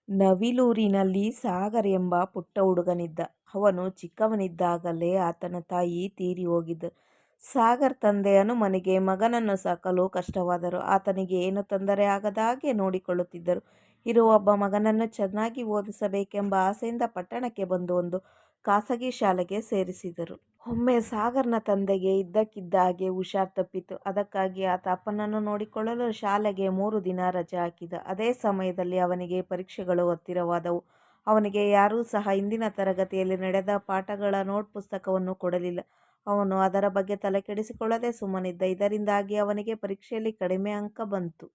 ನವಿಲೂರಿನಲ್ಲಿ ಸಾಗರ್ ಎಂಬ ಪುಟ್ಟ ಹುಡುಗನಿದ್ದ. ಅವನು ಚಿಕ್ಕವನಿದ್ದಾಗಲೇ ಆತನ ತಾಯಿ ತೀರಿ ಹೋಗಿದ್ದರು. ಸಾಗರ್ ತಂದೆ ಹನುಮನಿಗೆ ಮಗನನ್ನು ಸಾಕಲು ಕಷ್ಟವಾದರೂ ಆತನಿಗೆ ಏನು ತೊಂದರೆ ಆಗದ ಹಾಗೆ ನೋಡಿಕೊಳ್ಳುತ್ತಿದ್ದರು. ಇರುವ ಒಬ್ಬ ಮಗನನ್ನು ಚೆನ್ನಾಗಿ ಓದಿಸಬೇಕೆಂಬ ಆಸೆಯಿಂದ ಪಟ್ಟಣಕ್ಕೆ ಬಂದು ಒಂದು ಖಾಸಗಿ ಶಾಲೆಗೆ ಸೇರಿಸಿದರು. ಒಮ್ಮೆ ಸಾಗರ್ನ ತಂದೆಗೆ ಇದ್ದಕ್ಕಿದ್ದ ಹಾಗೆ ಹುಷಾರ್ ತಪ್ಪಿತು. ಅದಕ್ಕಾಗಿ ಆತ ಅಪ್ಪನನ್ನು ನೋಡಿಕೊಳ್ಳಲು ಶಾಲೆಗೆ 3 ದಿನ ರಜೆ ಹಾಕಿದ. ಅದೇ ಸಮಯದಲ್ಲಿ ಅವನಿಗೆ ಪರೀಕ್ಷೆಗಳು ಹತ್ತಿರವಾದವು. ಅವನಿಗೆ ಯಾರೂ ಸಹ ಹಿಂದಿನ ತರಗತಿಯಲ್ಲಿ ನಡೆದ ಪಾಠಗಳ ನೋಟ್ ಪುಸ್ತಕವನ್ನು ಕೊಡಲಿಲ್ಲ. ಅವನು ಅದರ ಬಗ್ಗೆ ತಲೆಕೆಡಿಸಿಕೊಳ್ಳದೆ ಸುಮ್ಮನಿದ್ದ. ಇದರಿಂದಾಗಿ ಅವನಿಗೆ ಪರೀಕ್ಷೆಯಲ್ಲಿ ಕಡಿಮೆ ಅಂಕ ಬಂತು.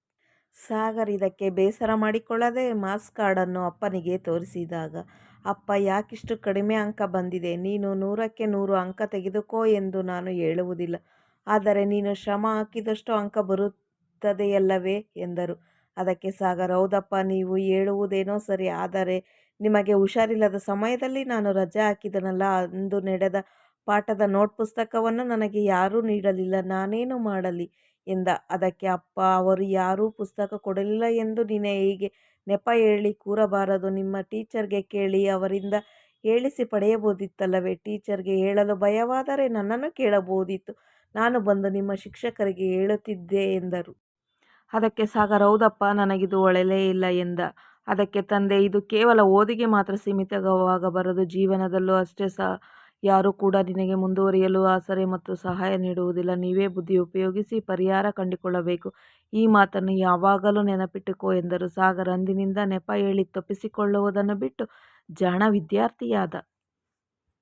ಸಾಗರ್ ಇದಕ್ಕೆ ಬೇಸರ ಮಾಡಿಕೊಳ್ಳದೆ ಮಾರ್ಕ್ಸ್ ಕಾರ್ಡನ್ನು ಅಪ್ಪನಿಗೆ ತೋರಿಸಿದಾಗ, ಅಪ್ಪ, ಯಾಕಿಷ್ಟು ಕಡಿಮೆ ಅಂಕ ಬಂದಿದೆ? ನೀನು 100ಕ್ಕೆ 100 ಅಂಕ ತೆಗೆದುಕೋ ಎಂದು ನಾನು ಹೇಳುವುದಿಲ್ಲ. ಆದರೆ ನೀನು ಶ್ರಮ ಹಾಕಿದಷ್ಟು ಅಂಕ ಬರುತ್ತದೆಯಲ್ಲವೇ ಎಂದರು. ಅದಕ್ಕೆ ಸಾಗರ್, ಹೌದಪ್ಪ, ನೀವು ಹೇಳುವುದೇನೋ ಸರಿ. ಆದರೆ ನಿಮಗೆ ಹುಷಾರಿಲ್ಲದ ಸಮಯದಲ್ಲಿ ನಾನು ರಜೆ ಹಾಕಿದನಲ್ಲ, ಅಂದು ನಡೆದ ಪಾಠದ ನೋಟ್ ಪುಸ್ತಕವನ್ನು ನನಗೆ ಯಾರೂ ನೀಡಲಿಲ್ಲ. ನಾನೇನು ಮಾಡಲಿ ಎಂದ. ಅದಕ್ಕೆ ಅಪ್ಪ, ಅವರು ಯಾರೂ ಪುಸ್ತಕ ಕೊಡಲಿಲ್ಲ ಎಂದು ನೀನು ಹೀಗೆ ನೆಪ ಹೇಳಿ ಕೂರಬಾರದು. ನಿಮ್ಮ ಟೀಚರ್ಗೆ ಕೇಳಿ ಅವರಿಂದ ಹೇಳಿಸಿ ಪಡೆಯಬಹುದಿತ್ತಲ್ಲವೇ? ಟೀಚರ್ಗೆ ಹೇಳಲು ಭಯವಾದರೆ ನನ್ನನ್ನು ಕೇಳಬಹುದಿತ್ತು. ನಾನು ಬಂದು ನಿಮ್ಮ ಶಿಕ್ಷಕರಿಗೆ ಹೇಳುತ್ತಿದ್ದೆ ಎಂದರು. ಅದಕ್ಕೆ ಸಾಗರ್, ಹೌದಪ್ಪ, ನನಗಿದು ಒಳ್ಳೆಯೇ ಇಲ್ಲ ಎಂದ. ಅದಕ್ಕೆ ತಂದೆ, ಇದು ಕೇವಲ ಓದಿಗೆ ಮಾತ್ರ ಸೀಮಿತವಾಗಬಾರದು, ಜೀವನದಲ್ಲೂ ಅಷ್ಟೇ. ಯಾರೂ ಕೂಡ ನಿನಗೆ ಮುಂದುವರಿಯಲು ಆಸರೆ ಮತ್ತು ಸಹಾಯ ನೀಡುವುದಿಲ್ಲ. ನೀವೇ ಬುದ್ಧಿ ಉಪಯೋಗಿಸಿ ಪರಿಹಾರ ಕಂಡುಕೊಳ್ಳಬೇಕು. ಈ ಮಾತನ್ನು ಯಾವಾಗಲೂ ನೆನಪಿಟ್ಟುಕೋ ಎಂದರು. ಸಾಗರ್ ಅಂದಿನಿಂದ ನೆಪ ಹೇಳಿ ತಪ್ಪಿಸಿಕೊಳ್ಳುವುದನ್ನು ಬಿಟ್ಟು ಜಾಣ ವಿದ್ಯಾರ್ಥಿಯಾದ.